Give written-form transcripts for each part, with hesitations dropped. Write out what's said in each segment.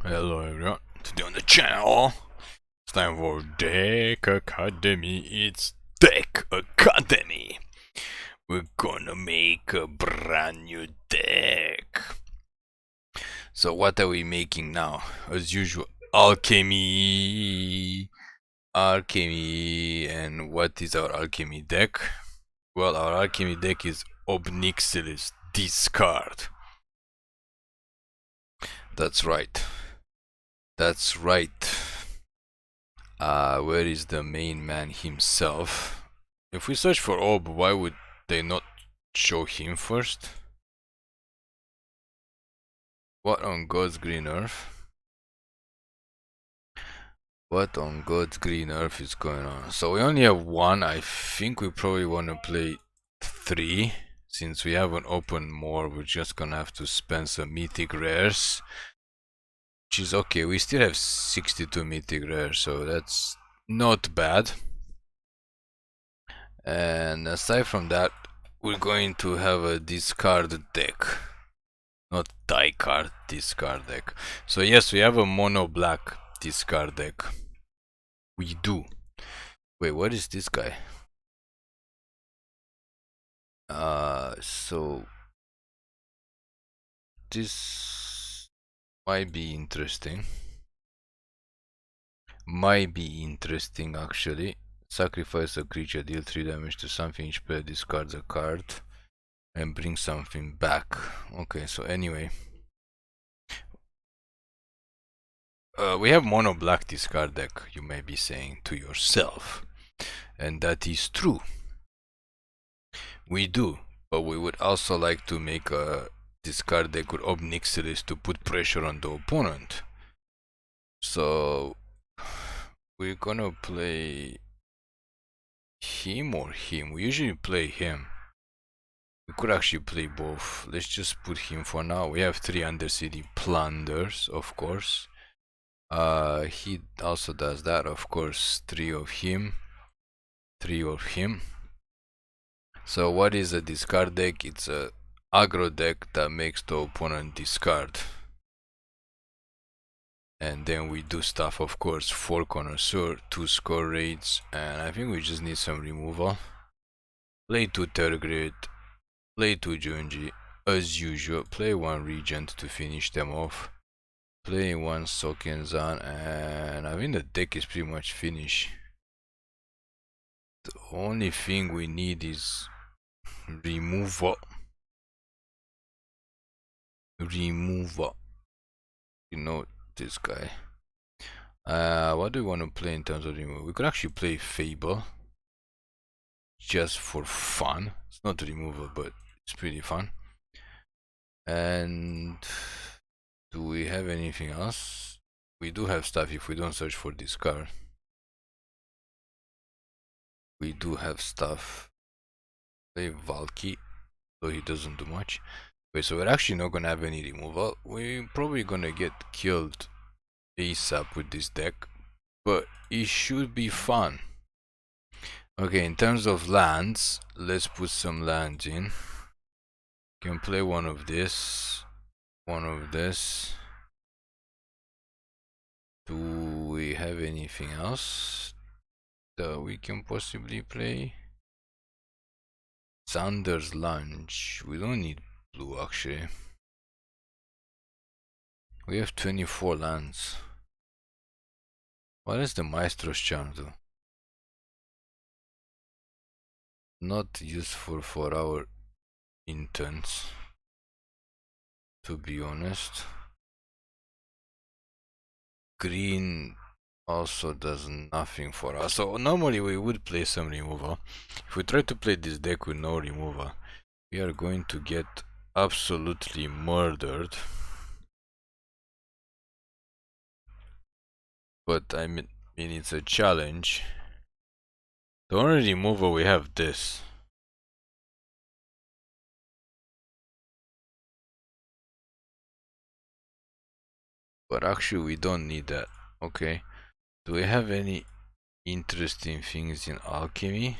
Hello everyone, today on the channel, it's time for Deck Academy. It's Deck Academy. We're gonna make a brand new deck. So what are we making now? As usual, Alchemy. And what is our Alchemy deck? Well, our Alchemy deck is Ob Nixilis Discard. That's right. That's right. Where is the main man himself? If we search for Ob, why would they not show him first? What on God's green earth? What on God's green earth is going on? So we only have one. I think we probably want to play 3. Since we haven't opened more, we're just gonna have to spend some mythic rares. Which is okay. We still have 62 mythic rares, so that's not bad. And aside from that, we're going to have a discard deck. Not die card, discard deck. So yes, we have a mono black discard deck. We do. Wait, what is this guy? So this might be interesting. Actually. Sacrifice a creature, deal 3 damage to something, each player discards a card and bring something back. Okay, so anyway, we have mono black discard deck, you may be saying to yourself, and that is true. We do, but we would also like to make a discard deck with Ob Nixilis to put pressure on the opponent. So we're gonna play him or him. We usually play him. We could actually play both. Let's just put him for now. We have 3 Undercity Plunders, of course. He also does that, of course. 3 of him. 3 of him. So what is a discard deck? It's a aggro deck that makes the opponent discard. And then we do stuff, of course. 4 Connoisseur, 2 score rates, and I think we just need some removal. Play 2 Tergrid, play 2 Junji, as usual. Play 1 Regent to finish them off. Play 1 Sokenzan, and I think the deck is pretty much finished. The only thing we need is removal. You know this guy. What do we want to play in terms of removal? We could actually play Fable. Just for fun. It's not removal, but it's pretty fun. And do we have anything else? We do have stuff if we don't search for this card. We do have stuff. Play Valky, though he doesn't do much. Wait, so we're actually not gonna have any removal. We're probably gonna get killed ASAP with this deck, but it should be fun. Okay, in terms of lands, let's put some lands in. Can play one of this, one of this. Do we have anything else that we can possibly play? Xander's Lunge. We don't need blue actually. We have 24 lands. What is the Maestro's Charm do? Not useful for our intents, to be honest. Green also does nothing for us. So normally we would play some removal. If we try to play this deck with no removal, we are going to get absolutely murdered. But I mean it's a challenge. The only removal we have this. But actually we don't need that. Okay. Do we have any interesting things in alchemy?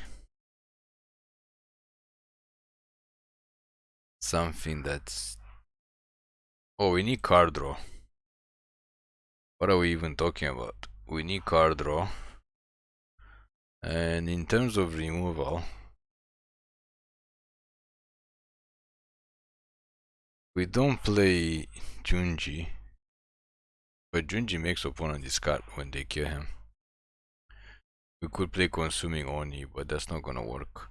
Something that's... Oh, we need card draw. What are we even talking about? We need card draw. And in terms of removal, we don't play Junji. But Junji makes opponent discard when they kill him. We could play Consuming Oni, but that's not gonna work.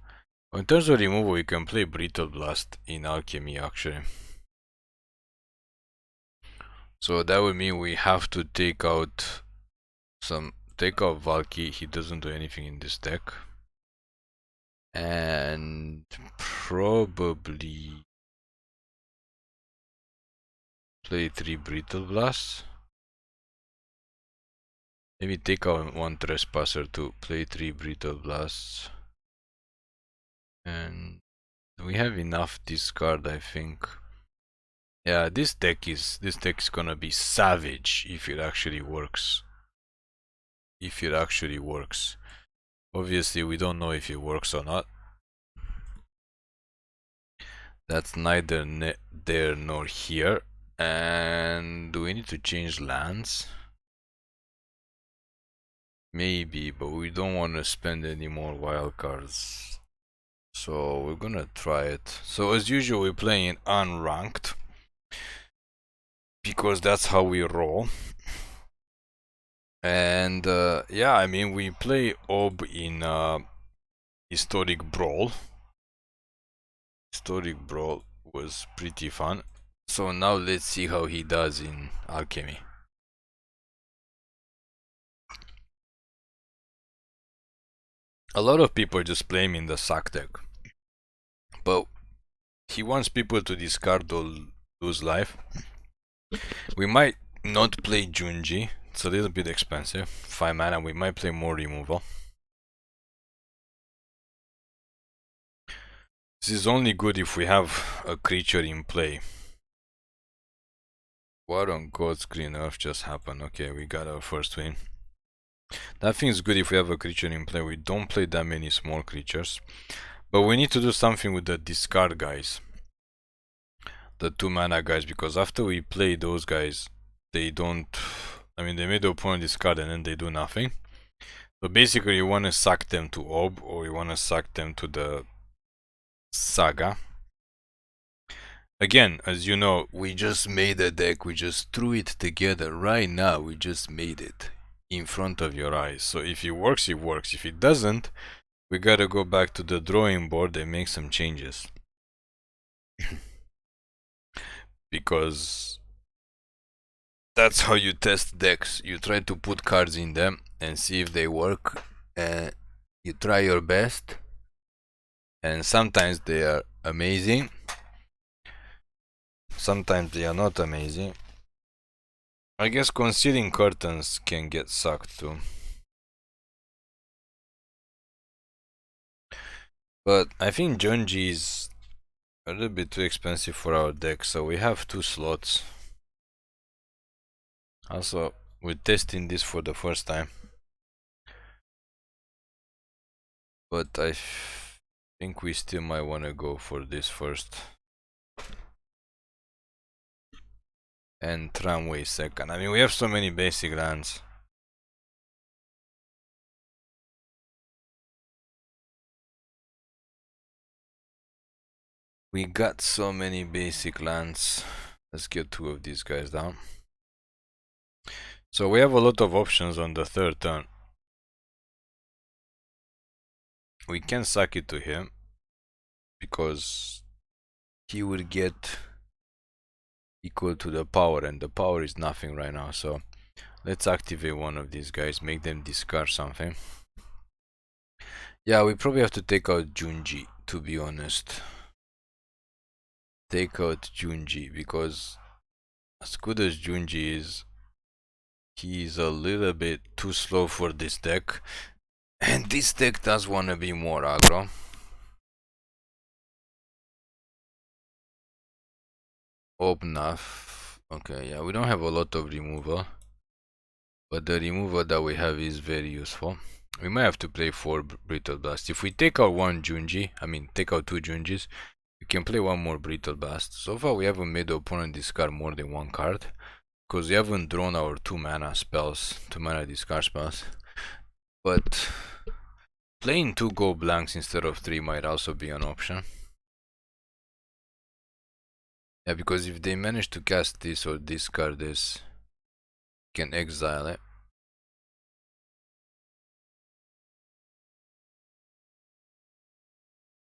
In terms of removal, we can play Brittle Blast in Alchemy actually. So that would mean we have to take out Valky. He doesn't do anything in this deck. And probably play 3 Brittle Blasts. Maybe take out 1 Trespasser to play 3 Brittle Blasts. And we have enough discard, I think. Yeah, this deck is gonna be savage if it actually works. Obviously, we don't know if it works or not. That's neither there nor here. And do we need to change lands? Maybe, but we don't want to spend any more wildcards. So we're gonna try it. So as usual, we're playing unranked, because that's how we roll. And yeah, I mean, we play Ob in Historic Brawl. Historic Brawl was pretty fun. So now let's see how he does in Alchemy. A lot of people just play him in the sack deck, but he wants people to discard or lose life. We might not play Junji. It's a little bit expensive. 5 mana, we might play more removal. This is only good if we have a creature in play. What on God's green earth just happened? Okay, we got our first win. That thing is good if we have a creature in play. We don't play that many small creatures. But we need to do something with the discard guys. The 2 mana guys, because after we play those guys, they don't... I mean, they made the opponent discard and then they do nothing. So basically you want to sack them to Ob, or you want to sack them to the Saga. Again, as you know, we just made a deck, we just threw it together right now, we just made it in front of your eyes. So if it works, it works. If it doesn't, we gotta go back to the drawing board and make some changes. Because that's how you test decks. You try to put cards in them and see if they work, and you try your best, and sometimes they are amazing, sometimes they are not amazing. I guess Concealing Curtains can get sucked too, but I think Junji is a little bit too expensive for our deck, so we have 2 slots. Also, we're testing this for the first time, but I think we still might want to go for this first. And Tramway second. I mean, we have so many basic lands. We got so many basic lands. Let's get 2 of these guys down. So we have a lot of options on the 3rd turn. We can sack it to him, because he would get equal to the power, and the power is nothing right now. So let's activate one of these guys, make them discard something. Yeah, we probably have to take out Junji, to be honest. Take out Junji, because as good as Junji is, he's a little bit too slow for this deck, and this deck does want to be more aggro. Obnaf. Okay, yeah, we don't have a lot of removal, but the removal that we have is very useful. We might have to play 4 Brittle Blast. If we take out 1 Junji, I mean take out 2 Junjis, we can play 1 more Brittle Blast. So far we haven't made the opponent discard more than 1 card, because we haven't drawn our 2 mana spells, 2 mana discard spells. But playing 2 go blanks instead of 3 might also be an option. Yeah, because if they manage to cast this or discard this, you can exile it.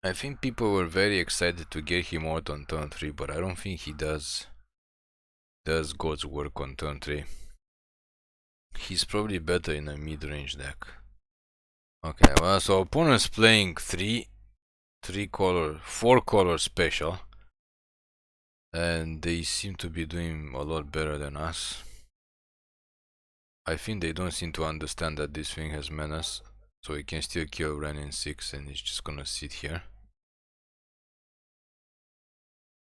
I think people were very excited to get him out on turn 3, but I don't think he does God's work on turn 3. He's probably better in a mid-range deck. Okay, well, so opponent's playing 4 color special, and they seem to be doing a lot better than us. I think they don't seem to understand that this thing has menace, so we can still kill Ren in 6 and it's just gonna sit here.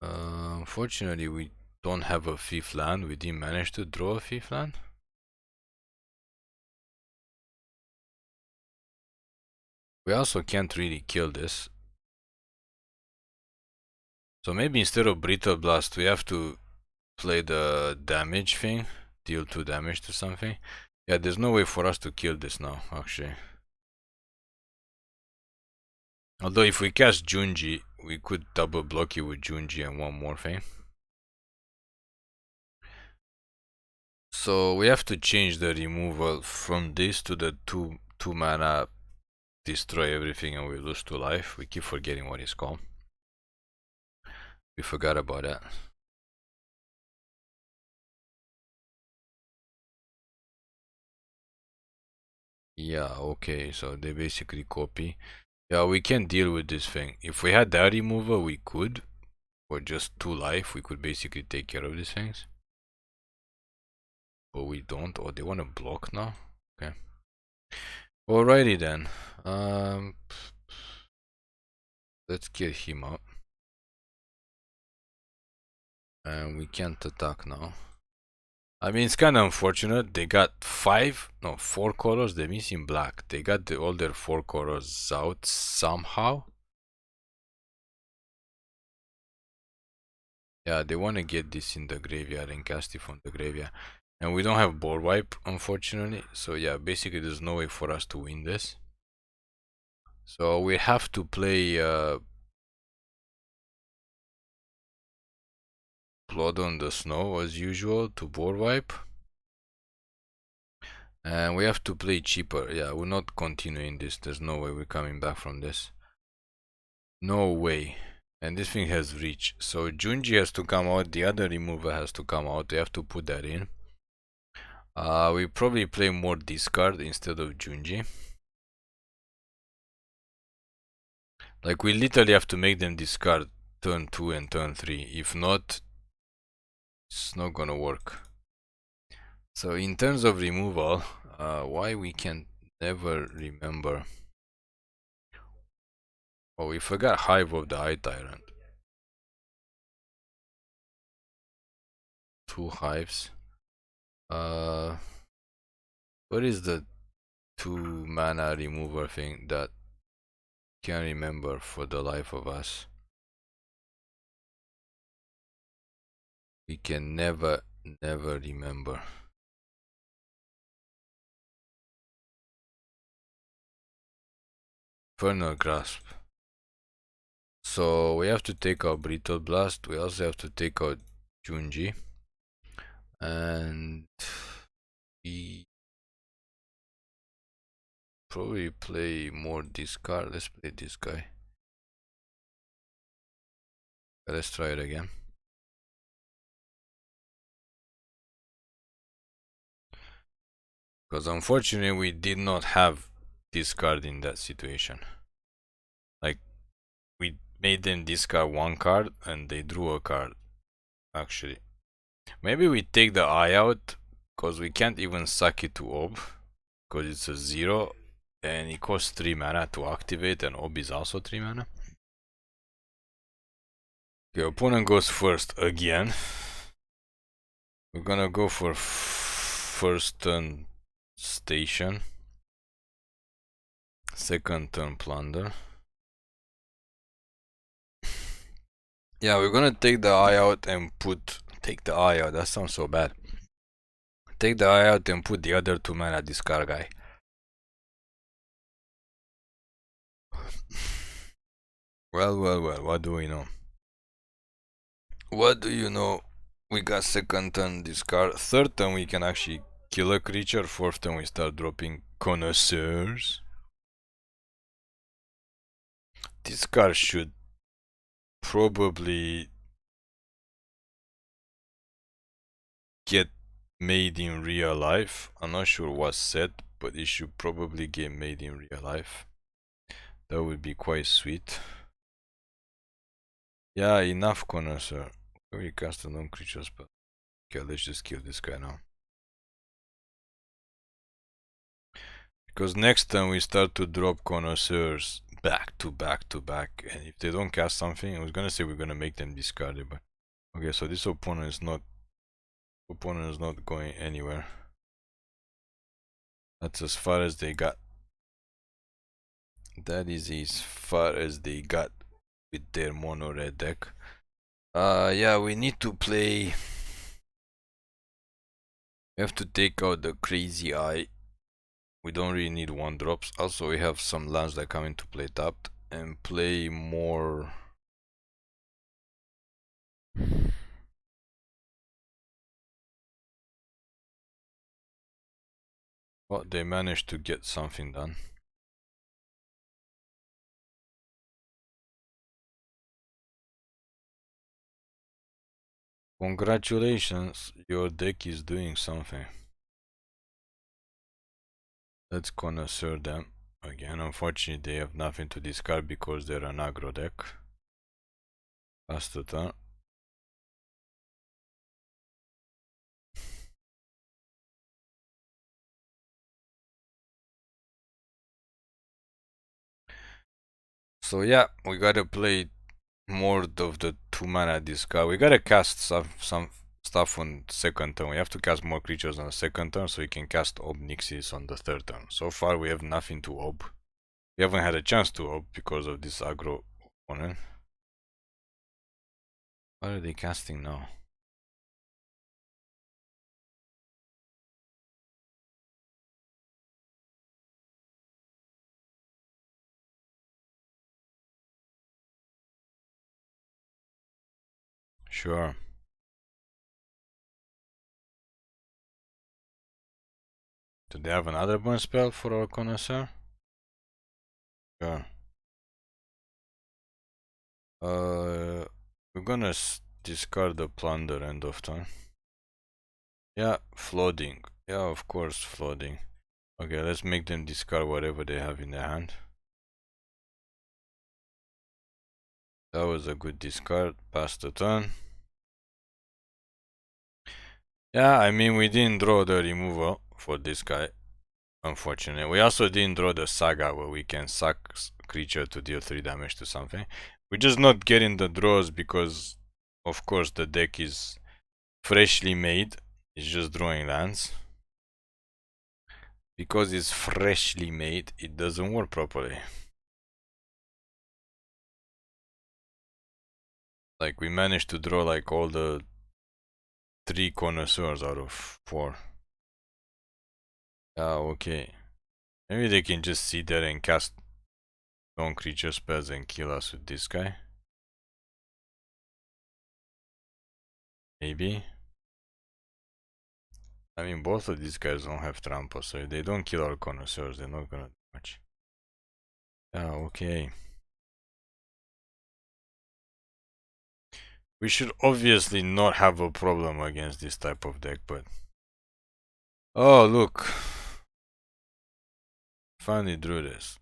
Unfortunately, we don't have a 5th land. We didn't manage to draw a 5th land. We also can't really kill this. So maybe instead of Brittle Blast, we have to play the damage thing. Deal 2 damage to something. Yeah, there's no way for us to kill this now, actually. Although if we cast Junji, we could double block it with Junji and one more thing. So we have to change the removal from this to the 2 mana destroy everything and we lose 2 life. We keep forgetting what it's called. We forgot about that. Yeah, okay, so they basically copy. Yeah, we can deal with this thing. If we had that removal, we could. For just 2 life, we could basically take care of these things. But we don't. Oh, they want to block now? Okay. Alrighty then. Let's get him up. And we can't attack now. I mean, it's kind of unfortunate. They got 4 colors. They're missing black. They got all their 4 colors out somehow. Yeah, they want to get this in the graveyard and cast it from the graveyard. And we don't have board wipe, unfortunately. So yeah, basically there's no way for us to win this. So we have to play Blood on the Snow as usual to board wipe. And we have to play cheaper. Yeah, we're not continuing this. There's no way we're coming back from this. No way. And this thing has reach. So Junji has to come out. The other remover has to come out. We have to put that in. We probably play more discard instead of Junji. Like, we literally have to make them discard turn 2 and turn 3. If not, it's not gonna work. So in terms of removal, why we can never remember. Oh, we forgot Hive of the Eye Tyrant. 2 hives. What is the 2 mana remover thing that can't remember for the life of us? We can never remember. Infernal Grasp. So we have to take out Brittle Blast. We also have to take out Junji. And we probably play more discard. Let's play this guy. Let's try it again. Because unfortunately we did not have discard in that situation. Like, we made them discard 1 card and they drew a card, actually. Maybe we take the eye out, because we can't even suck it to Ob, because it's a 0 and it costs 3 mana to activate, and Ob is also 3 mana. Okay, opponent goes first again. We're gonna go for first turn Station, second turn Plunder. Yeah, we're gonna take the eye out and take the eye out. That sounds so bad. Take the eye out and put the other 2 mana discard guy. Well, what do we know? What do you know? We got second turn discard. Third turn we can actually kill a creature. Fourth turn we start dropping connoisseurs. This card should probably get made in real life. I'm not sure what's set, but it should probably get made in real life. That would be quite sweet. Yeah, enough connoisseur. We cast a non-creature spell. Okay, let's just kill this guy now. Because next time we start to drop connoisseurs back to back to back, and if they don't cast something, I was gonna say we're gonna make them discard it, but okay, so this opponent is not going anywhere. That's as far as they got. That is as far as they got with their mono red deck. Yeah, we need to play. We have to take out the crazy eye. We don't really need 1-drops. Also, we have some lands that come into play tapped and play more. Well, they managed to get something done. Congratulations, your deck is doing something. Let's connoisseur them. Again, unfortunately, they have nothing to discard because they're an aggro deck. Pass the turn. So yeah, we gotta play more of the 2 mana discard. We gotta cast some stuff on second turn. We have to cast more creatures on the second turn so we can cast Ob Nixilis on the third turn. So far we have nothing to Ob. We haven't had a chance to Ob because of this aggro opponent. What are they casting now? Sure. Do they have another burn spell for our connoisseur? Sure. We're gonna discard the plunder end of turn. Yeah, flooding. Yeah, of course, flooding. Okay, let's make them discard whatever they have in their hand. That was a good discard. Pass the turn. Yeah, I mean, we didn't draw the removal for this guy, unfortunately. We also didn't draw the saga where we can sack creature to deal 3 damage to something. We're just not getting the draws because, of course, the deck is freshly made. It's just drawing lands. Because it's freshly made, it doesn't work properly. Like, we managed to draw like all the 3 connoisseurs out of 4. Ah, okay. Maybe they can just sit there and cast non-creature spells and kill us with this guy. Maybe. I mean, both of these guys don't have trample, so if they don't kill our connoisseurs, they're not gonna do much. Ah, okay. We should obviously not have a problem against this type of deck, but... Oh, look. Finally drew this.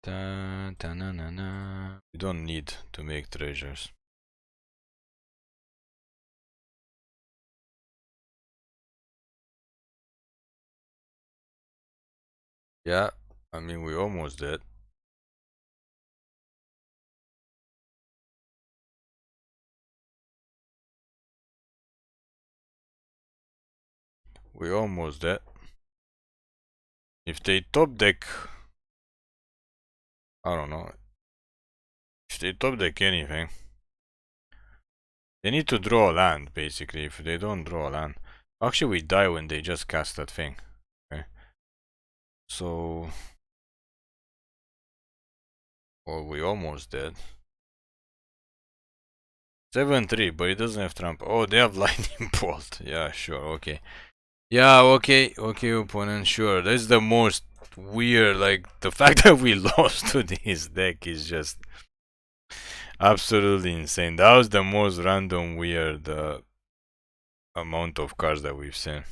Da, da, na, na, na. We don't need to make treasures. Yeah, I mean, we almost did. We almost did. If they top deck, I don't know. if they top deck anything, they need to draw a land, basically. If they don't draw a land, actually we die when they just cast that thing. Okay, so, or we almost dead. 7-3, but it doesn't have tramp. Oh, they have lightning bolt. Yeah, sure, okay. Yeah, okay, opponent, sure. That's the most weird, like, the fact that we lost to this deck is just absolutely insane. That was the most random, weird amount of cards that we've seen.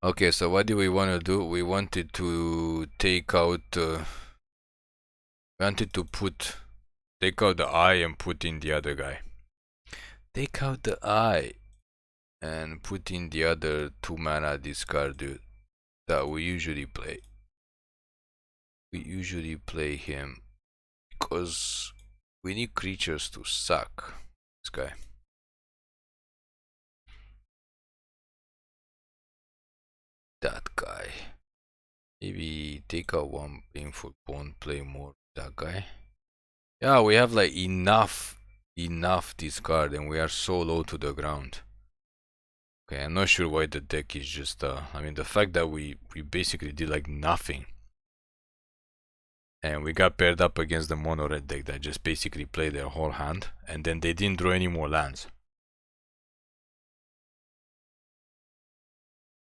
Okay, so what do we want to do? We wanted to take out, take out the eye and put in the other guy. Take out the eye and put in the other 2 mana discard dude that we usually play. We usually play him because we need creatures to suck this guy. That guy. Maybe take out 1 painful bone, play more that guy. Yeah, we have like enough discard and we are so low to the ground. Okay, I'm not sure why the deck is just I mean the fact that we basically did like nothing. And we got paired up against the mono red deck that just basically played their whole hand and then they didn't draw any more lands.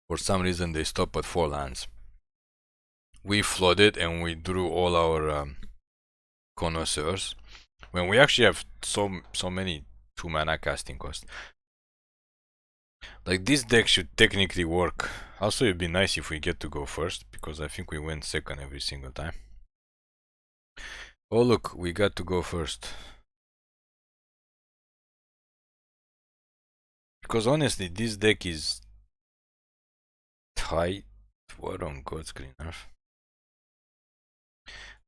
For some reason they stopped at 4 lands. We flooded and we drew all our connoisseurs when we actually have so many 2 mana casting cost. Like this deck should technically work. Also it'd be nice if we get to go first because I think we went second every single time. Oh look, we got to go first. Because honestly this deck is tight. What on God's green earth?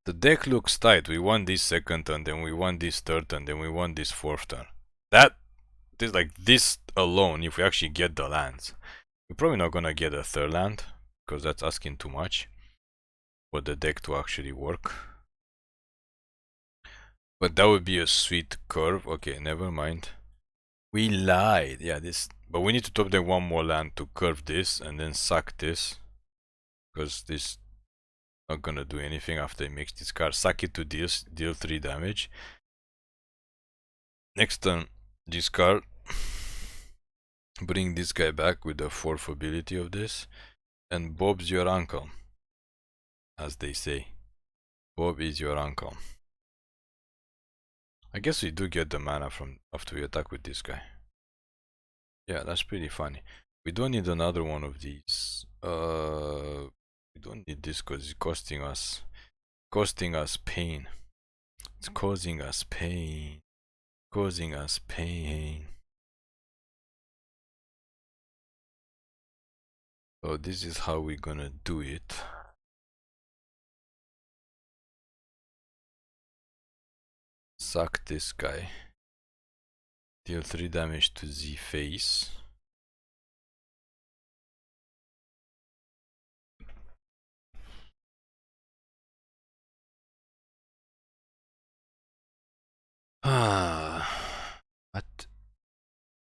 The deck looks tight. We won this second turn, then we won this third turn, then we won this fourth turn. That is like this alone, if we actually get the lands. We're probably not gonna get a third land, because that's asking too much for the deck to actually work. But that would be a sweet curve. Okay, never mind. We lied. Yeah, this. But we need to top deck 1 more land to curve this and then suck this. Because this not gonna do anything after it makes this card. Suck it to deal 3 damage. Next turn, discard. Bring this guy back with the 4th ability of this. And Bob's your uncle. As they say. Bob is your uncle. I guess we do get the mana from after we attack with this guy. Yeah, that's pretty funny. We don't need another one of these. We don't need this because it's costing us pain. It's causing us pain. Causing us pain. So this is how we're gonna do it. Suck this guy. Deal 3 damage to Z face.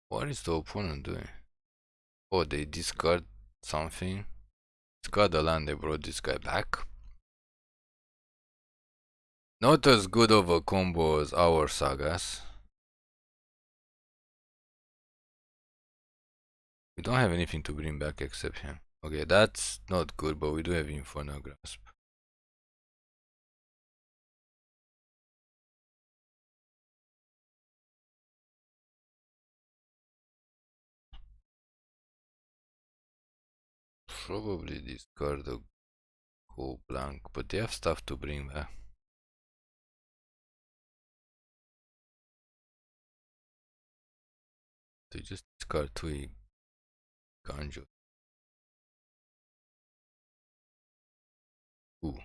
What is the opponent doing? Oh, they discard something. Discard the land, they brought this guy back. Not as good of a combo as our sagas. We don't have anything to bring back except him. Okay, that's not good, but we do have Inferno Grasp. Probably discard the go blank, but they have stuff to bring back. They just discard 2 Ganjo. Ooh.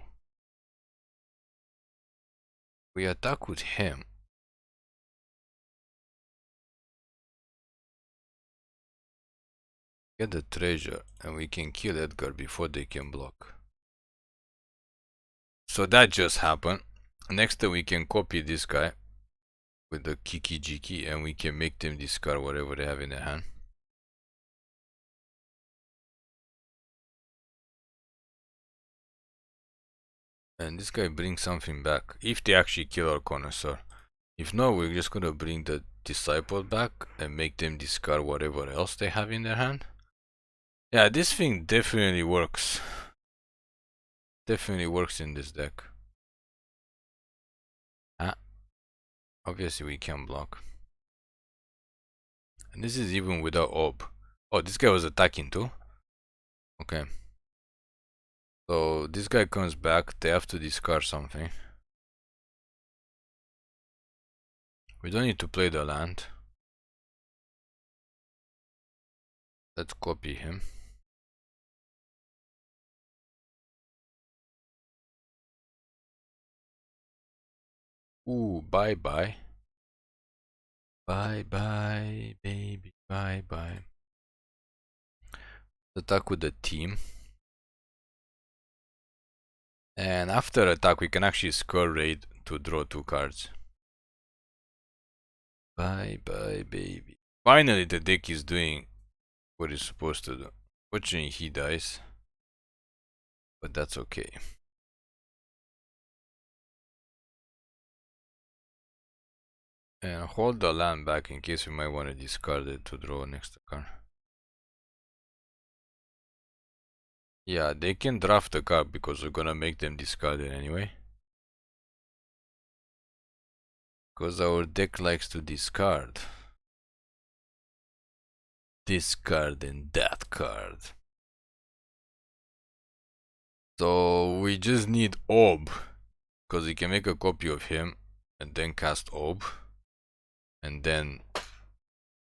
We attack with him. Get the treasure and we can kill Edgar before they can block. So that just happened. Next we can copy this guy with the Kiki Jiki and we can make them discard whatever they have in their hand. And this guy brings something back, if they actually kill our Connoisseur. If not, we're just gonna bring the Disciple back and make them discard whatever else they have in their hand. Yeah, this thing definitely works. Definitely works in this deck. Ah, obviously we can block. And this is even without Ob. Oh, this guy was attacking too? Okay. So this guy comes back, they have to discard something. We don't need to play the land. Let's copy him. Ooh, bye bye. Bye bye, baby, bye bye. Attack with the team. And after attack, we can actually Skull Raid to draw 2 cards. Bye bye, baby. Finally, the deck is doing what it's supposed to do. Fortunately, he dies. But that's okay. And hold the land back in case we might want to discard it to draw next card. Yeah, they can draft the card because we're gonna make them discard it anyway. Because our deck likes to discard. Discard and that card. So we just need Ob. Because we can make a copy of him and then cast Ob. And then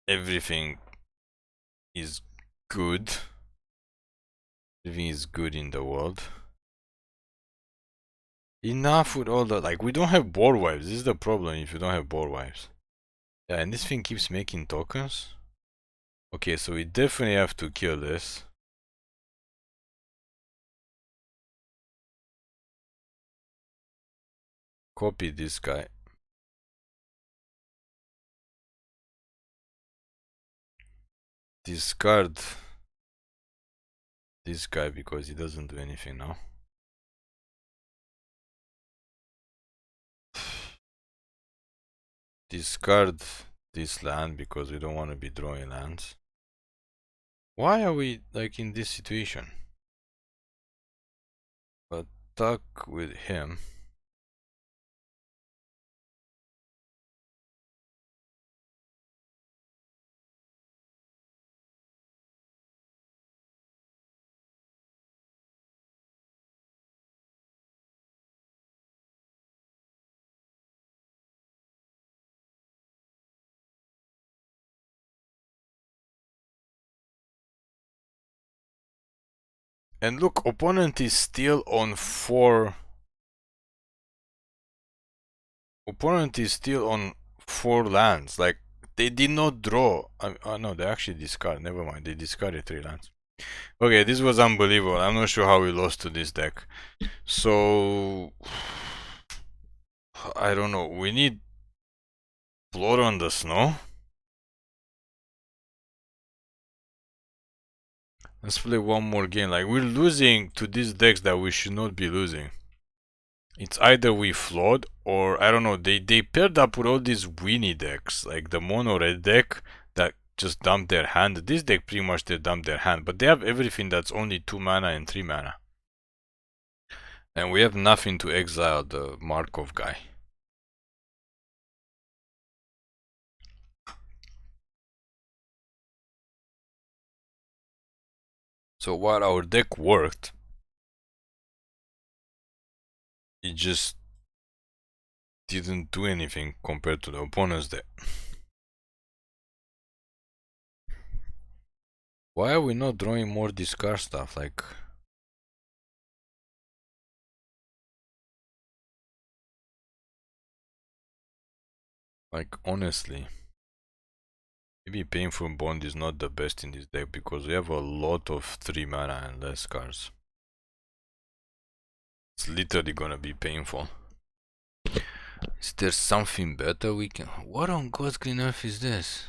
everything is good. Everything is good in the world. Enough with all the, like, we don't have board wipes. This is the problem if you don't have board wipes. Yeah, and this thing keeps making tokens. Okay, so we definitely have to kill this. Copy this guy. Discard this guy because he doesn't do anything now. Discard this land because we don't want to be drawing lands. Why are we like in this situation? Attack with him. And look, opponent is still on 4. Opponent is still on 4 lands. Like, they did not draw. No, they actually discard. Never mind. They discarded 3 lands. Okay, this was unbelievable. I'm not sure how we lost to this deck. So, I don't know. We need Blood on the Snow. Let's play one more game. Like, we're losing to these decks that we should not be losing. It's either we flawed or I don't know, they paired up with all these weenie decks, like the mono red deck that just dumped their hand. This deck pretty much they dumped their hand, but they have everything that's only 2 mana and 3 mana. And we have nothing to exile the Markov guy. So while our deck worked, it just didn't do anything compared to the opponent's deck. Why are we not drawing more discard stuff? Like honestly. Maybe Painful Bond is not the best in this deck because we have a lot of 3 mana and less cards. It's literally gonna be painful. Is there something better we can... What on God's green earth is this?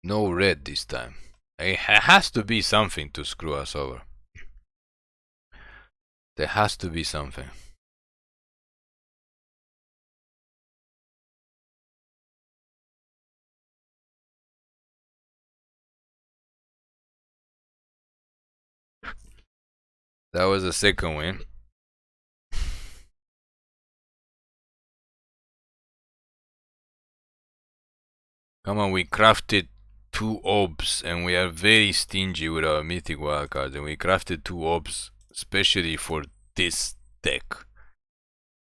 No red this time. It has to be something to screw us over. There has to be something. That was the second win. Come on, we crafted 2 Obs and we are very stingy with our mythic wildcards, and we crafted 2 Obs especially for this deck.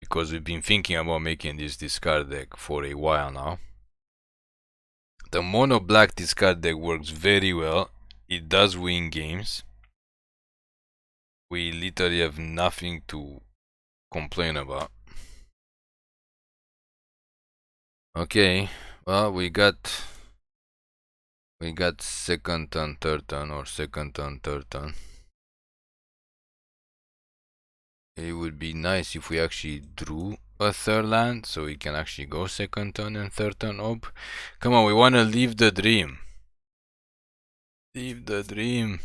Because we've been thinking about making this discard deck for a while now. The mono black discard deck works very well. It does win games. We literally have nothing to complain about. Okay, well, we got second turn, third turn, or second turn, third turn. It would be nice if we actually drew a third land, so we can actually go second turn and third turn Ob. Come on, we want to live the dream. Live the dream.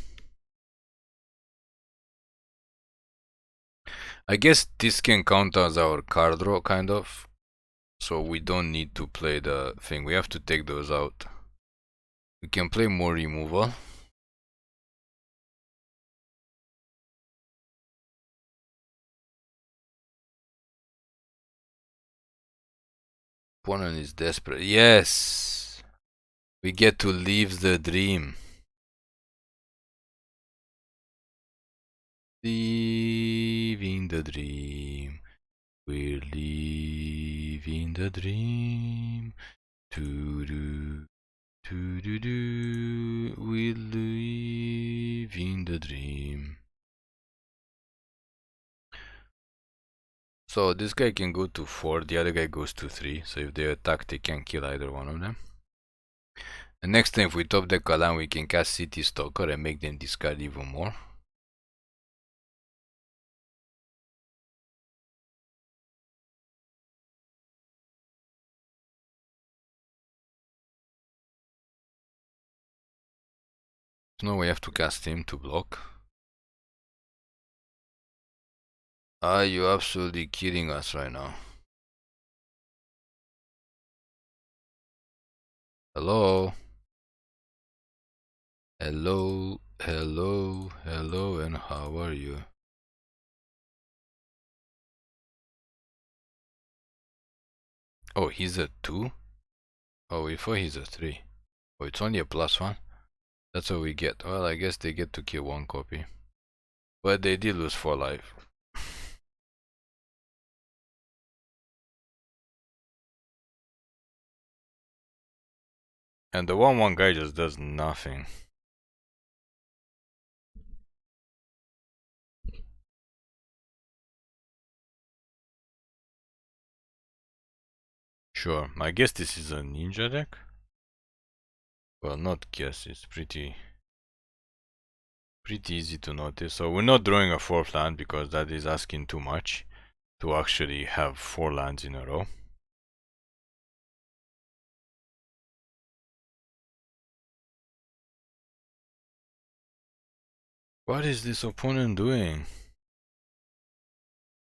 I guess this can count as our card draw, kind of. So we don't need to play the thing. We have to take those out. We can play more removal. Opponent is desperate. Yes! We get to live the dream. Living the dream. We're living the dream. To-do, to-do-do. We're living the dream. So this guy can go to 4, the other guy goes to 3. So if they attack, they can kill either one of them. And next time, if we top deck a land, we can cast Citystalker and make them discard even more. So now we have to cast him to block. Are you absolutely kidding us right now? Hello? Hello, hello, hello, and how are you? Oh, he's a 2? Oh, we thought he's a 3. Oh, it's only a +1? That's what we get. Well, I guess they get to kill 1 copy. But they did lose 4 life. And the 1/1 guy just does nothing. Sure, I guess this is a ninja deck? Well, not guess, it's pretty easy to notice. So we're not drawing a 4th land because that is asking too much to actually have 4 lands in a row. What is this opponent doing?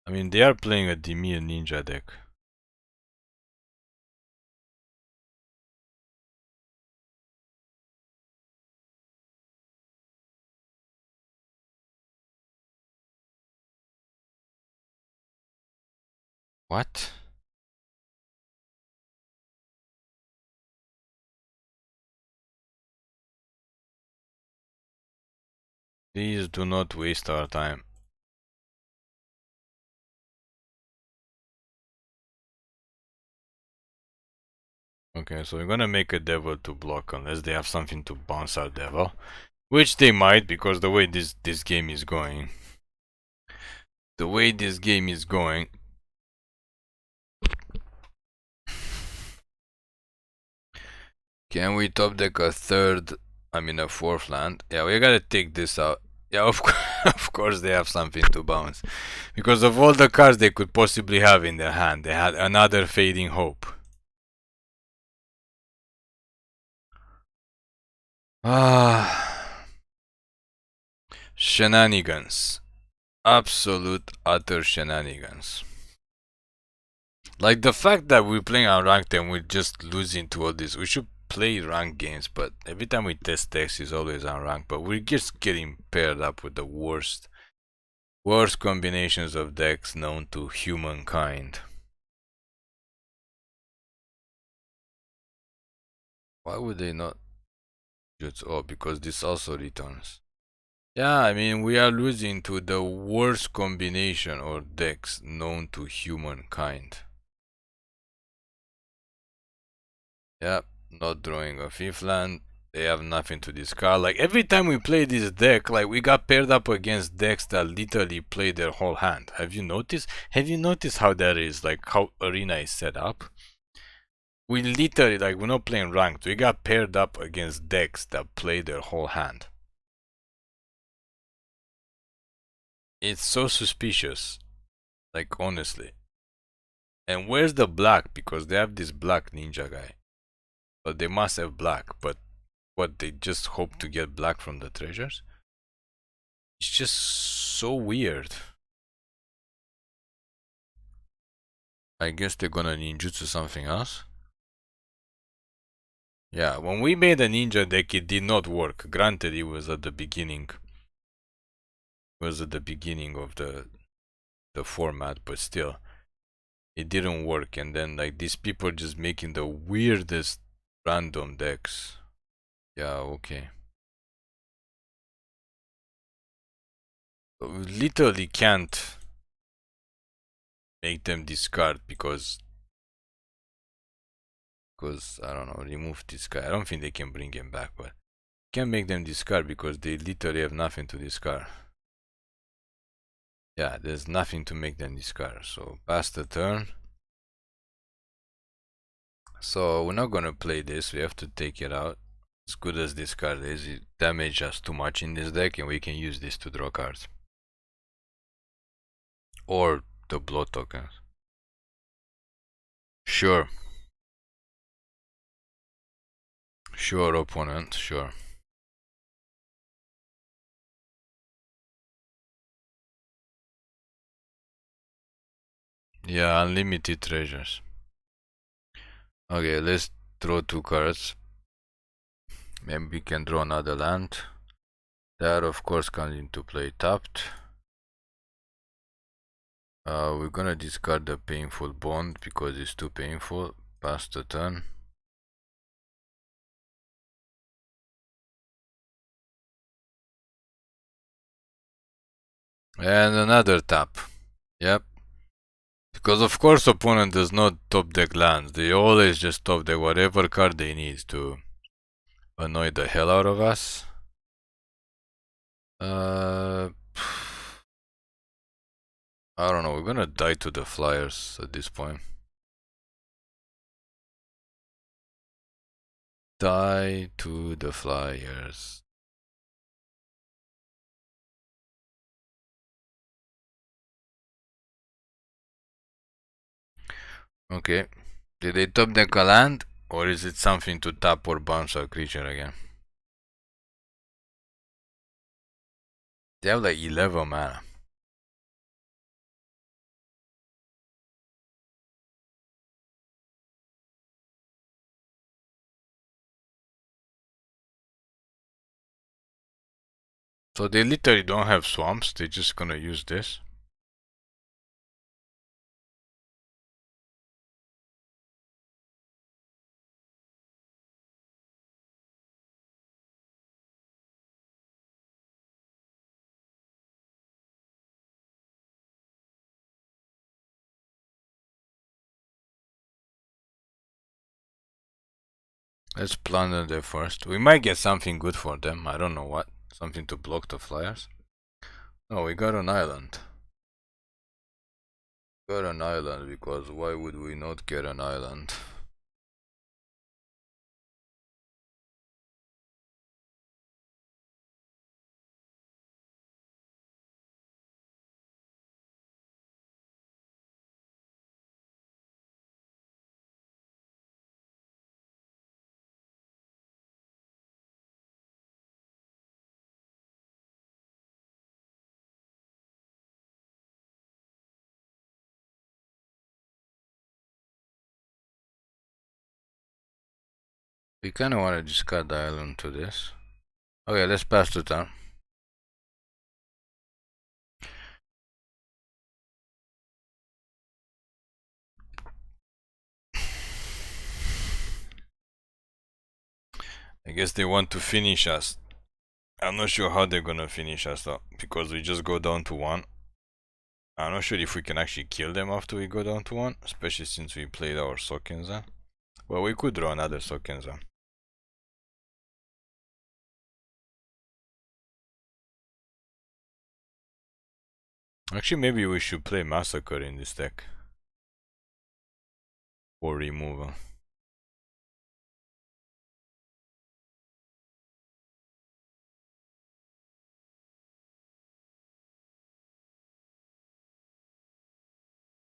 I mean, they are playing a Dimir ninja deck. What? Please do not waste our time. Okay, so we're gonna make a devil to block unless they have something to bounce our devil. Which they might, because the way this game is going. the way this game is going, can we top deck a third, a fourth land? Yeah, we gotta take this out. Yeah, of course they have something to bounce. Because of all the cards they could possibly have in their hand, they had another Fading Hope. Shenanigans. Absolute, utter shenanigans. Like the fact that we're playing unranked and we're just losing to all this. We should play ranked games, but every time we test decks is always unranked. But we're just getting paired up with the worst combinations of decks known to humankind. Why would they not just because this also returns. Yeah, I mean we are losing to the worst combination or decks known to humankind. Yep, not drawing a fifth land. They have nothing to discard. Like every time we play this deck, like we got paired up against decks that literally play their whole hand. Have you noticed? Have you noticed how that is? Like how Arena is set up? We literally, like, we're not playing ranked. We got paired up against decks that play their whole hand. It's so suspicious. Like, honestly. And where's the black? Because they have this black ninja guy. But they must have black. But what, they just hope to get black from the treasures? It's just so weird. I guess they're gonna ninjutsu something else. Yeah, when we made a ninja deck, it did not work. Granted, it was at the beginning. It was at the beginning of the format, but still, it didn't work. And then, like, these people just making the weirdest random decks. Yeah, okay. But we literally can't make them discard because I don't know, remove this guy. I don't think they can bring him back, but can't make them discard because they literally have nothing to discard. Yeah, there's nothing to make them discard. So pass the turn. So we're not gonna play this. We have to take it out. As good as this card is, it damages us too much in this deck, and we can use this to draw cards or the blood tokens. Sure. Sure, opponent. Sure. Yeah, unlimited treasures. Okay, let's draw 2 cards. Maybe we can draw another land. That of course comes into play tapped. We're gonna discard the painful bond because it's too painful. Pass the turn. And another tap. Yep. Because of course opponent does not top deck lands. They always just top deck whatever card they need to annoy the hell out of us. I don't know, we're gonna die to the flyers at this point. Die to the flyers. Okay. Did they top deck a land? Or is it something to tap or bounce a creature again? They have like 11 mana. So they literally don't have swamps, they're just gonna use this. Let's plunder them first. We might get something good for them, I don't know what. Something to block the flyers. Oh, we got an island. Got an island, because why would we not get an island? We kinda wanna discard the island to this. Okay, let's pass the turn. I guess they want to finish us. I'm not sure how they're gonna finish us though, because we just go down to 1. I'm not sure if we can actually kill them after we go down to 1, especially since we played our Sokenzan. Well, we could draw another Sokenzan. Actually, maybe we should play Massacre in this deck. Or removal.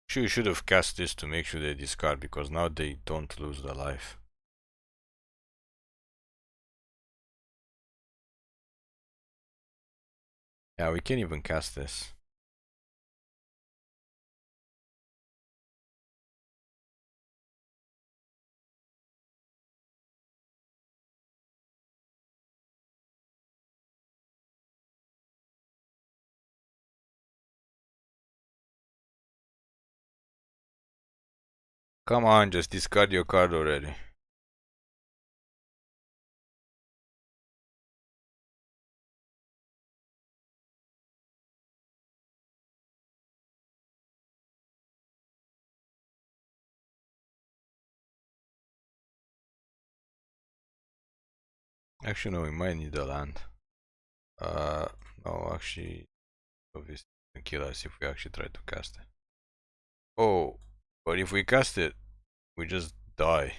Actually, we should have cast this to make sure they discard, because now they don't lose the life. Yeah, we can't even cast this. Come on, just discard your card already. Actually, no, we might need a land. No, actually, obviously, it can kill us if we actually try to cast it. Oh, but if we cast it, we just die.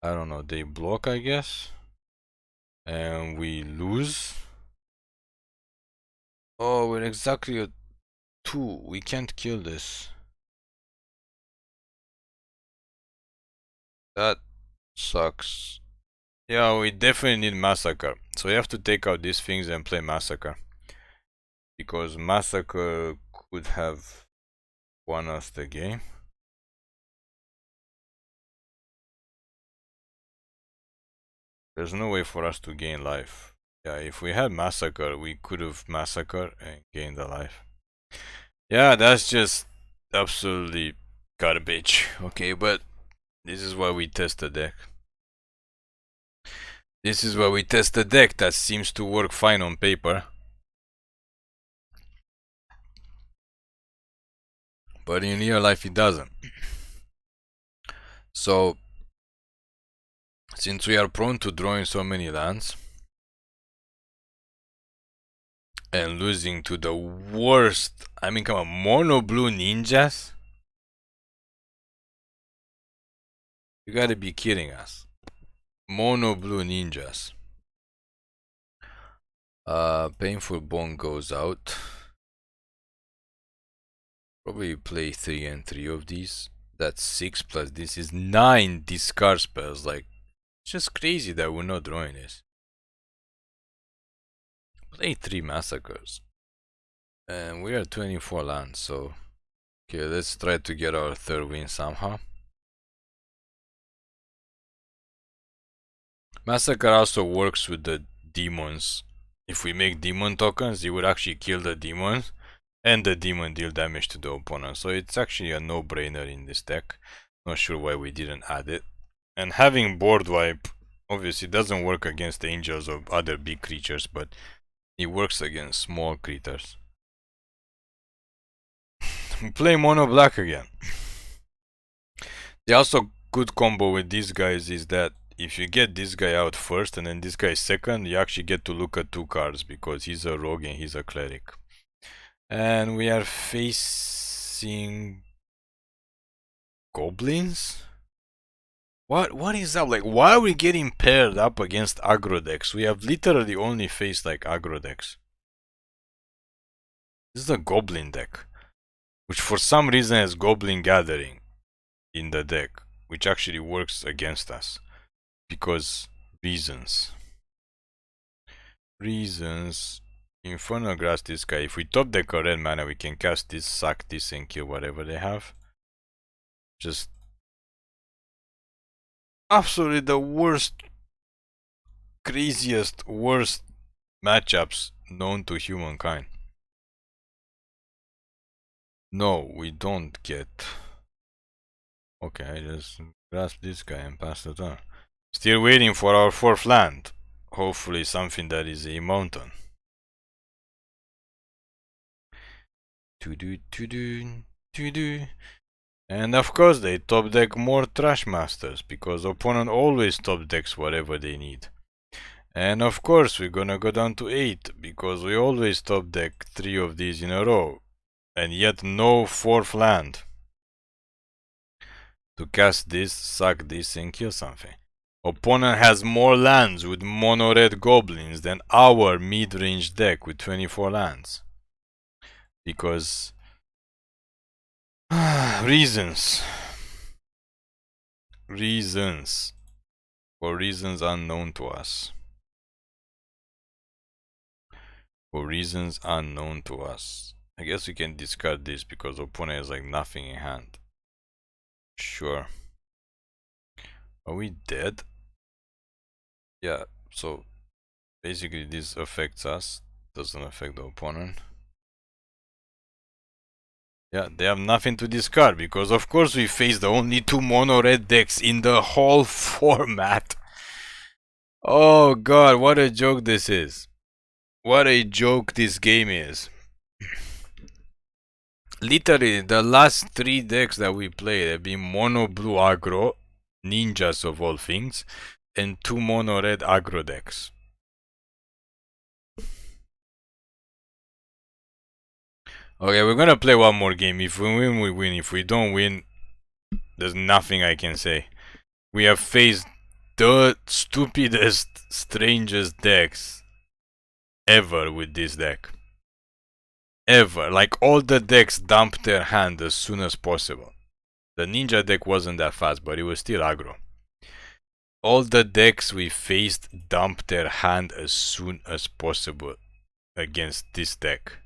I don't know, they block, I guess. And we lose. Oh, we're exactly at 2. We can't kill this. That sucks. Yeah, we definitely need Massacre. So we have to take out these things and play Massacre. Because Massacre could have won us the game. There's no way for us to gain life. Yeah, if we had Massacre, we could have Massacre and gained the life. Yeah, that's just absolutely garbage. Okay, but this is why we test the deck. This is why we test the deck. That seems to work fine on paper. But in real life it doesn't. So, since we are prone to drawing so many lands and losing to the worst, I mean, come on, mono blue ninjas? You gotta be kidding us. Mono blue ninjas. Painful Bone goes out. Probably play 3 and 3 of these. That's 6 plus this is 9 discard spells. Like, it's just crazy that we're not drawing this. Play 3 Massacres. And we are 24 lands, so... Okay, let's try to get our 3rd win somehow. Massacre also works with the demons. If we make demon tokens, it would actually kill the demons. And the demon deal damage to the opponent. So it's actually a no-brainer in this deck. Not sure why we didn't add it. And having board wipe obviously doesn't work against angels or other big creatures, but it works against small creatures. We play mono black again. The also good combo with these guys is that if you get this guy out first and then this guy second, you actually get to look at 2 cards because he's a rogue and he's a cleric. And we are facing goblins? What is up? Like, why are we getting paired up against aggro decks? We have literally only faced like aggro decks. This is a goblin deck, which for some reason has Goblin Gathering in the deck, which actually works against us. Because reasons. Infernal Grasp this guy. If we top deck a red mana, we can cast this, sack this, and kill whatever they have. Just absolutely the worst, craziest, worst matchups known to humankind. No, we don't get. Okay, just grasp this guy and pass the turn. Still waiting for our 4th land. Hopefully something that is a mountain. And of course they top deck more Trash Masters, because opponent always top decks whatever they need. And of course we're gonna go down to 8, because we always top deck 3 of these in a row. And yet no 4th land. To cast this, sack this and kill something. Opponent has more lands with mono red goblins than our mid-range deck with 24 lands. Because reasons. For reasons unknown to us. I guess we can discard this because opponent has like nothing in hand. Sure. Are we dead? Yeah, so basically this affects us, doesn't affect the opponent. Yeah, they have nothing to discard because of course we face the only 2 mono red decks in the whole format. Oh god, what a joke this is. What a joke this game is. Literally, the last 3 decks that we played have been mono blue aggro, ninjas of all things, and 2 mono red aggro decks. Okay, we're gonna play one more game. If we win, we win. If we don't win, there's nothing I can say. We have faced the stupidest, strangest decks ever with this deck. Ever. Like, all the decks dumped their hand as soon as possible. The ninja deck wasn't that fast, but it was still aggro. All the decks we faced dumped their hand as soon as possible against this deck.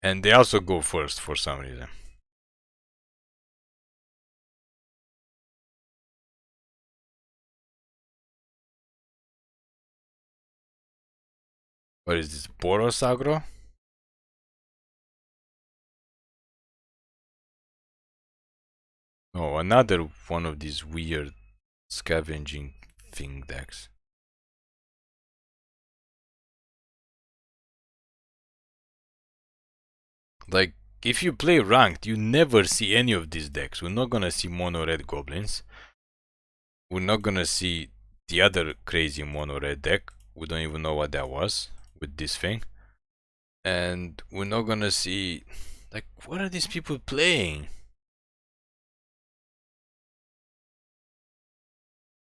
And they also go first for some reason. What is this? Boros aggro? Oh, another one of these weird scavenging thing decks. Like, if you play ranked, you never see any of these decks. We're not gonna see mono red goblins. We're not gonna see the other crazy mono red deck. We don't even know what that was with this thing. And we're not gonna see, like, what are these people playing?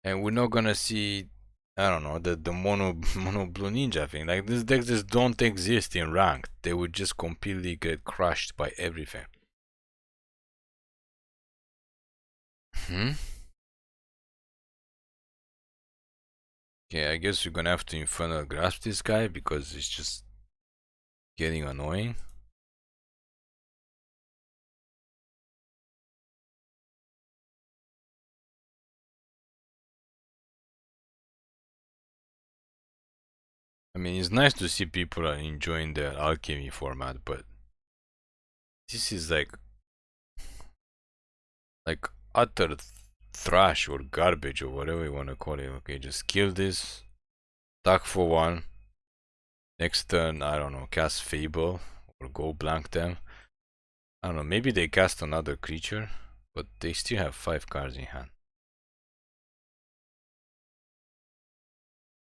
And we're not gonna see, I don't know, the mono blue ninja thing. Like, these decks just don't exist in ranked. They would just completely get crushed by everything. Okay, I guess we're gonna have to Infernal Grasp this guy because it's just getting annoying. I mean, it's nice to see people are enjoying the alchemy format, but this is like utter trash or garbage or whatever you want to call it. Okay, just kill this, attack for 1. Next turn, I don't know, cast Fable or go blank them. I don't know, maybe they cast another creature, but they still have 5 cards in hand.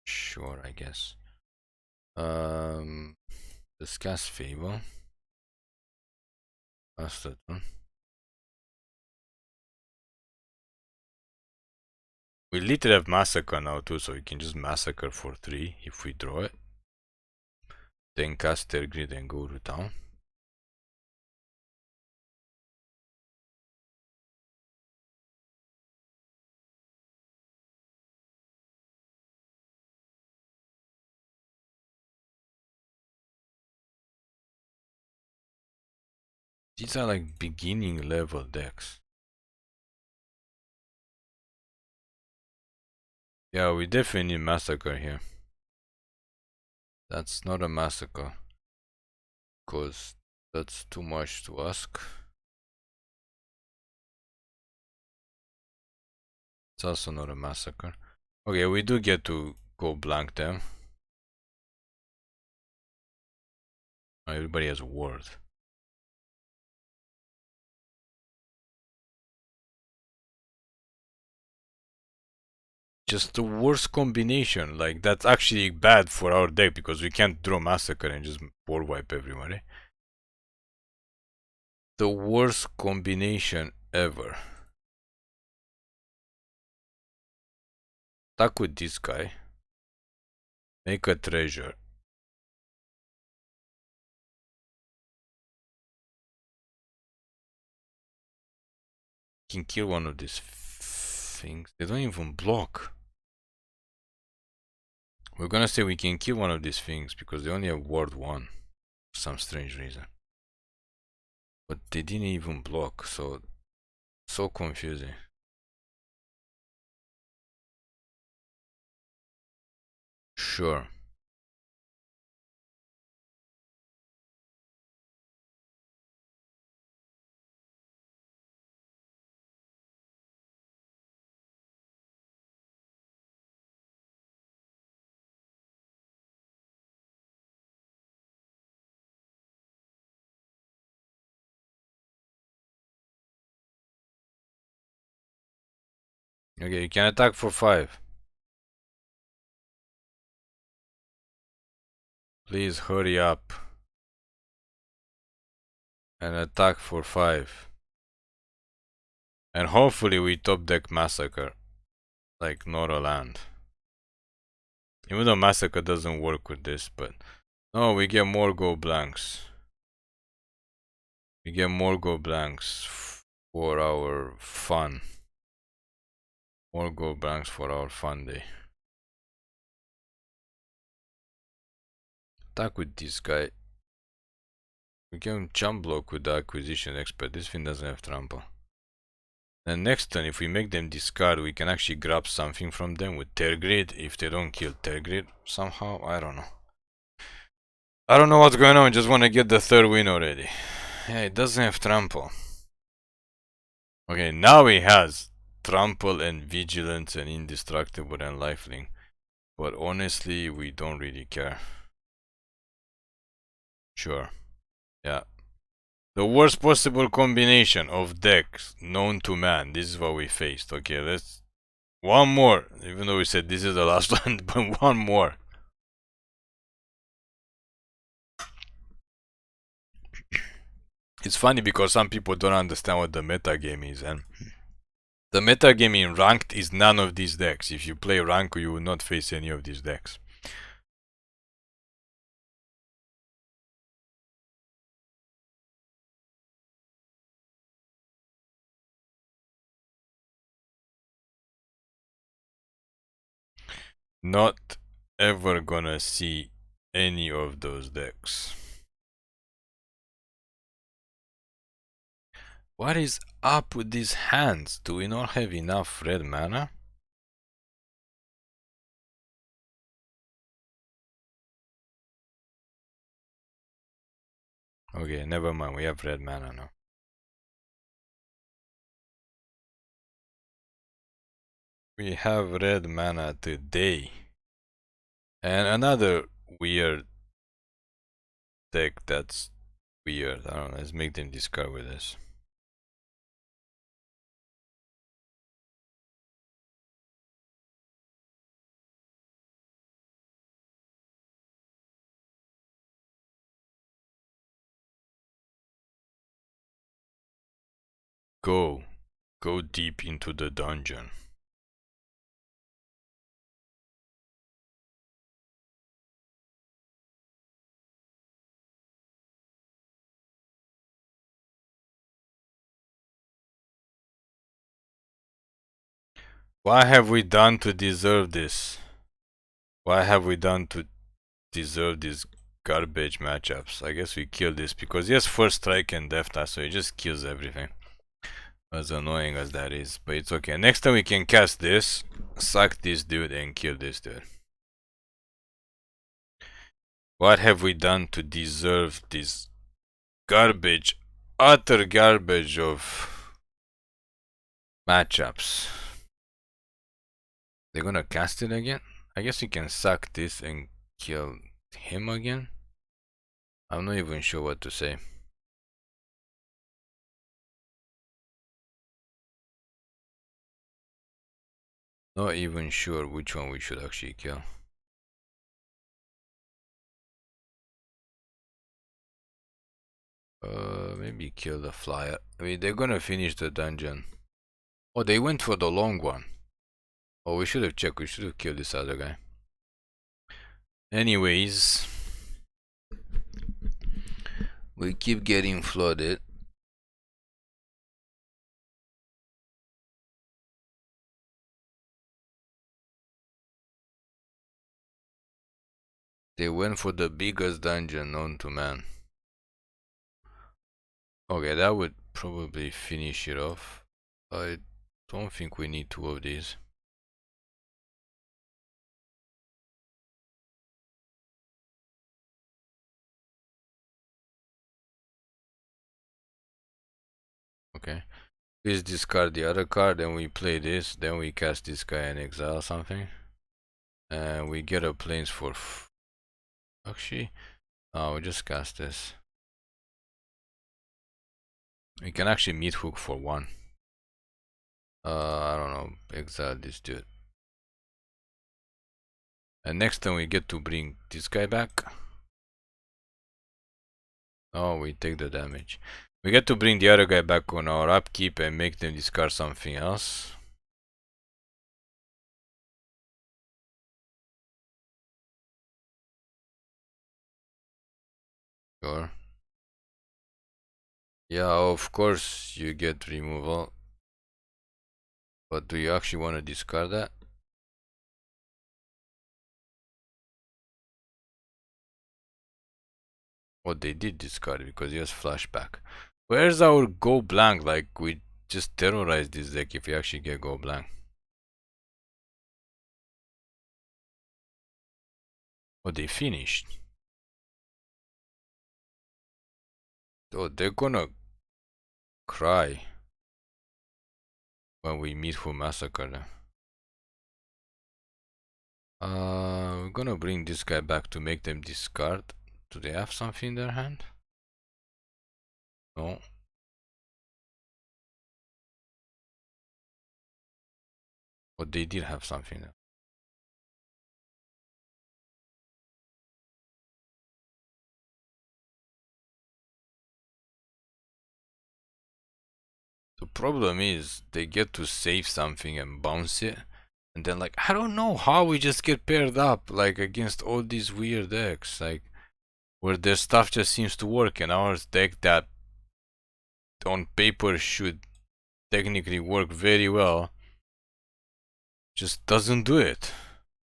Sure, I guess. Discuss Fable. That's that one. We literally have Massacre now too, so we can just Massacre for 3 if we draw it. Then cast Tergrid and go to town. These are like beginning level decks. Yeah, we definitely need Massacre here. That's not a Massacre, cause that's too much to ask. It's also not a Massacre. Okay, we do get to go blank them. Everybody has a word. Just the worst combination. Like, that's actually bad for our deck because we can't draw Massacre and just board wipe everybody. The worst combination ever. Attack with this guy. Make a treasure. Can kill one of these things. They don't even block. We're gonna say we can kill one of these things because they only have ward 1 for some strange reason. But they didn't even block, so confusing. Sure. Okay, you can attack for 5. Please hurry up. And attack for 5. And hopefully we top deck Massacre. Like, not a land. Even though Massacre doesn't work with this, but... No, we get more go blanks. We get more go blanks for our fun. More go blanks for our fun day. Attack with this guy. We can jump block with the Acquisition Expert. This thing doesn't have trample. And next turn, if we make them discard, we can actually grab something from them with Tergrid. If they don't kill Tergrid somehow, I don't know. I don't know what's going on. Just want to get the 3rd win already. Yeah, it doesn't have trample. Okay, now it has trample and vigilance and indestructible and lifelink. But honestly, we don't really care. Sure. Yeah. The worst possible combination of decks known to man. This is what we faced. Okay, let's... One more. Even though we said this is the last one, but one more. It's funny because some people don't understand what the meta game is, and the meta game in ranked is none of these decks. If you play rank, you will not face any of these decks. Not ever gonna see any of those decks. What is up with these hands? Do we not have enough red mana? Okay, never mind, we have red mana now. We have red mana today. And another weird deck that's weird. I don't know, let's make them discard with this. Go deep into the dungeon. What have we done to deserve this? What have we done to deserve these garbage matchups? I guess we killed this because yes, first strike and death touch, so it just kills everything. As annoying as that is, but it's okay. Next time we can cast this, sack this dude and kill this dude. What have we done to deserve this garbage, utter garbage of matchups? They're gonna cast it again? I guess we can sack this and kill him again? I'm not even sure what to say. Not even sure which one we should actually kill. Maybe kill the flyer. I mean, they're gonna finish the dungeon. Oh, they went for the long one. Oh, we should have checked. We should have killed this other guy. Anyways, we keep getting flooded. They went for the biggest dungeon known to man. Okay, that would probably finish it off. I don't think we need two of these. Okay. Please discard the other card, then we play this, then we cast this guy and exile something. And we get a plains for... Actually, we just cast this. We can actually meet hook for one. I don't know, exile this dude. And next time we get to bring this guy back. Oh, we take the damage. We get to bring the other guy back on our upkeep and make them discard something else. Sure. Yeah, of course you get removal. But do you actually want to discard that? Oh, they did discard it because he has flashback. Where's our go blank? Like, we just terrorize this deck if we actually get go blank. Oh, they finished. Oh, they're gonna cry when we meet who massacre them. We're gonna bring this guy back to make them discard. Do they have something in their hand? No. But they did have something there. The problem is they get to save something and bounce it. And then like, I don't know how we just get paired up like against all these weird decks. Like, where their stuff just seems to work and our deck that on paper should technically work very well just doesn't do it.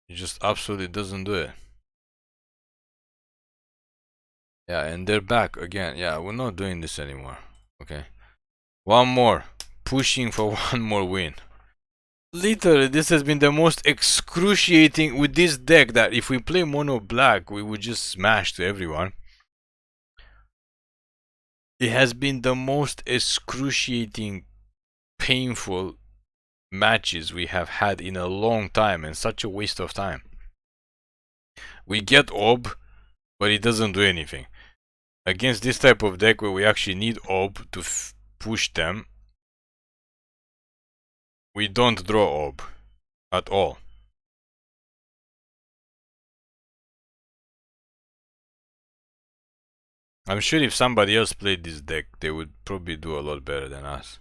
It just absolutely doesn't do it. Yeah, and they're back again. Yeah, we're not doing this anymore. Okay. One more. Pushing for one more win. Literally, this has been the most excruciating with this deck that if we play mono black, we would just smash to everyone. It has been the most excruciating, painful matches we have had in a long time and such a waste of time. We get Ob, but it doesn't do anything. Against this type of deck where we actually need Ob to push them, we don't draw Ob at all. I'm sure if somebody else played this deck, they would probably do a lot better than us.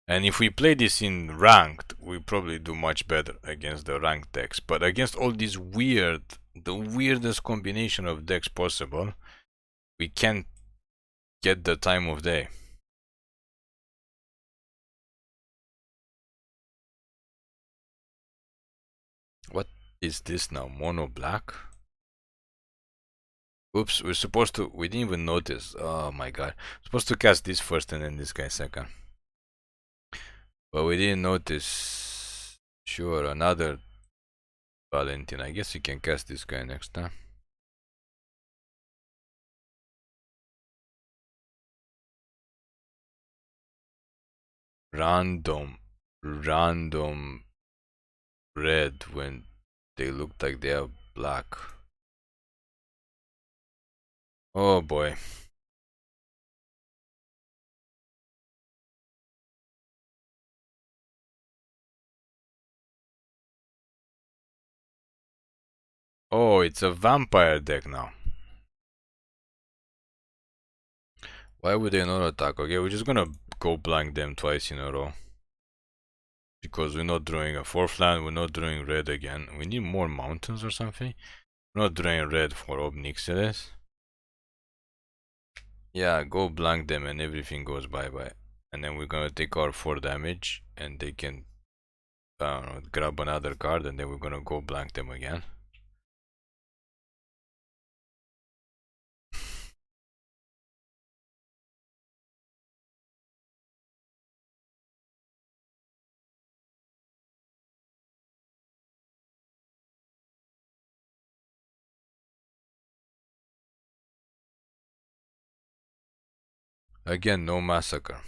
And if we play this in ranked, we probably do much better against the ranked decks. But against all these the weirdest combination of decks possible, we can't get the time of day. What is this now? Mono black? Oops, we didn't even notice. Oh my god. Supposed to cast this first and then this guy second. But we didn't notice. Sure, another Valentine. I guess you can cast this guy next time. Random red when they look like they are black. Oh boy. Oh, it's a vampire deck now. Why would they not attack? Okay, we're just gonna go blank them twice in a row. Because we're not drawing a 4th land, we're not drawing red again. We need more mountains or something. We're not drawing red for Ob Nixilis. Yeah, go blank them and everything goes bye-bye. And then we're gonna take our 4 damage and they can, I don't know, grab another card and then we're gonna go blank them again. Again, no massacre.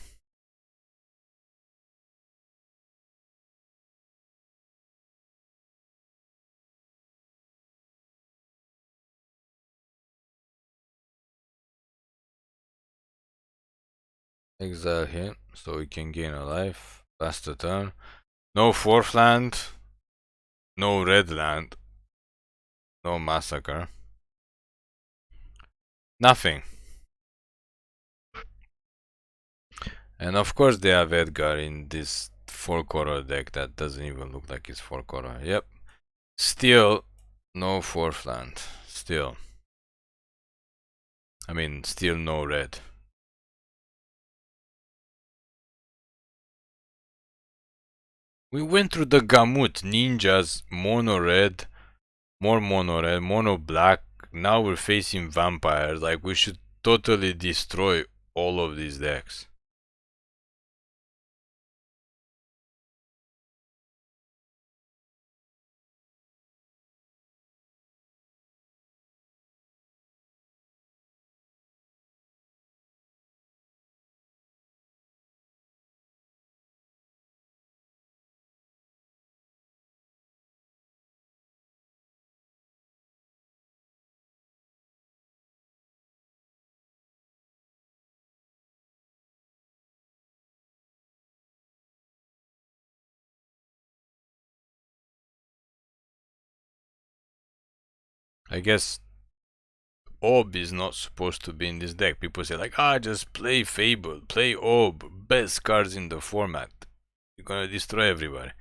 Exile him so we can gain a life. Pass the turn. No 4th land. No red land. No massacre. Nothing. And of course they have Edgar in this 4-color deck that doesn't even look like it's 4-color. Yep. Still no 4th land. Still. I mean, still no red. We went through the gamut. Ninjas, mono red, more mono red, mono black. Now we're facing vampires. Like, we should totally destroy all of these decks. I guess Ob is not supposed to be in this deck. People say like, just play Fable, play Ob, best cards in the format. You're gonna destroy everybody.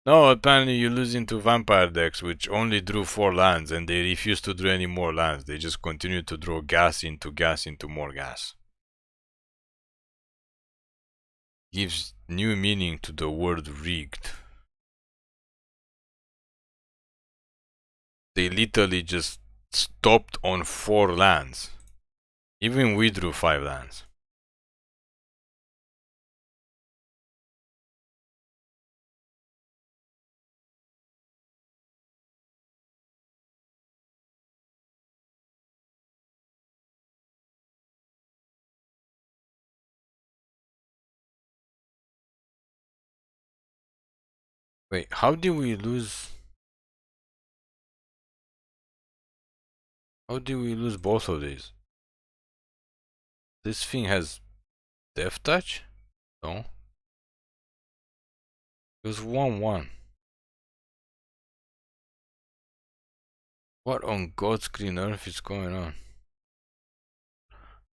No, apparently you lose into vampire decks which only drew 4 lands and they refuse to draw any more lands. They just continue to draw gas into more gas. Gives new meaning to the word rigged. They literally just stopped on 4 lands. Even we drew 5 lands. Wait, how did we lose? How did we lose both of these? This thing has Death Touch? No. It was 1-1. What on God's green earth is going on?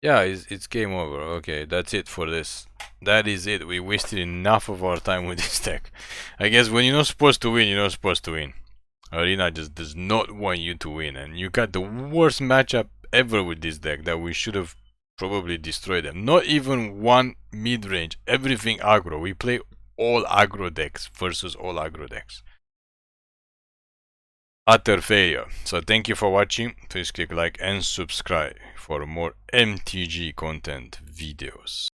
Yeah, it's game over. Okay, that's it for this. That is it. We wasted enough of our time with this deck. I guess when you're not supposed to win, you're not supposed to win. Arena just does not want you to win, and you got the worst matchup ever with this deck that we should have probably destroyed them. Not even one mid-range, everything aggro. We play all aggro decks versus all aggro decks. Utter failure. So thank you for watching. Please click like and subscribe for more MTG content videos.